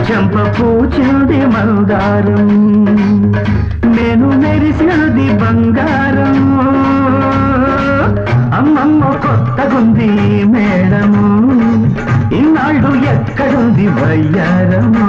చెంప పూచింది మందారం నేను మెరిసినది బంగారం అమ్మమ్మ కొత్తగుంది మేడము ఇన్నాళ్ళు ఎక్కడుంది వయ్యారము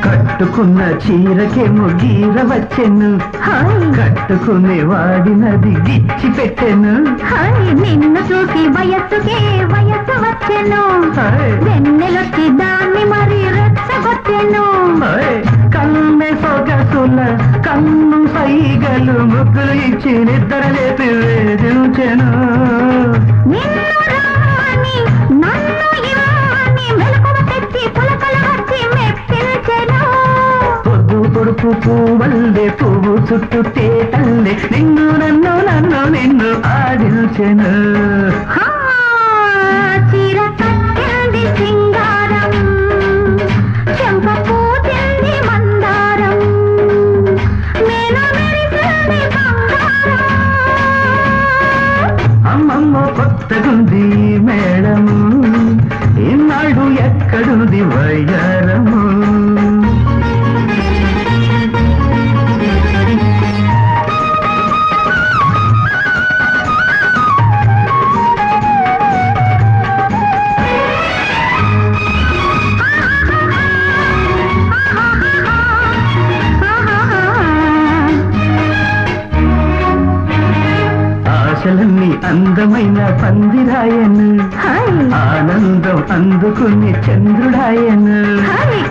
కట్టుకున్న చీరకేమో గీర వచ్చెను కట్టుకునే వాడినది గిచ్చి పెట్టెను నిన్ను చూసి వయస్సుకే వయస్సు వచ్చెను వెన్నెలొచ్చి దాన్ని మరి రెచ్చగొచ్చెను కన్ను సొగసుల కన్ను సైగలు ముగ్గులు ఇచ్చి నిద్ర లేపి వేధించెను పొడుపు పువ్వల్లే పువ్వు చుట్టూ తేటల్లే నిన్ను నన్ను నన్ను నిన్ను ఆడించెను చీర కట్టింది సింగారం చెంప పూచింది మందారం నేను మెరిసింది బంగారం అమ్మమ్మ కొత్తగుంది మేడము ఇన్నాడు ఎక్కడుంది వయ్యారము ఆశలన్నీ అందమైన పందిరాయను ఆనందం అందుకుని చంద్రుడాయను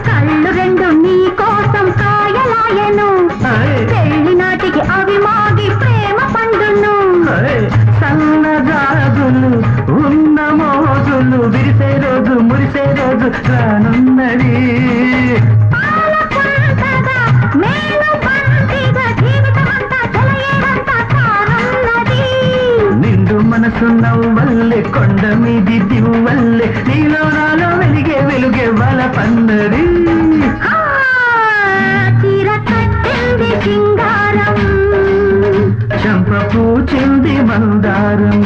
కళ్ళు రెండు నీ కోసం కాయలాయను పెళ్లి నాటికి అవి మాగి ప్రేమ పండును సన్నజాజులు ఉన్న మోజులు విరిసే రోజు మురిసే రోజు రానున్నది మనసు నవ్వల్లే కొండ మీది దివ్వల్లే నీలో నాలో వెలిగే వెలుగే వల పన్నది చీర కట్టింది సింగారం చెంప పూచింది మందారం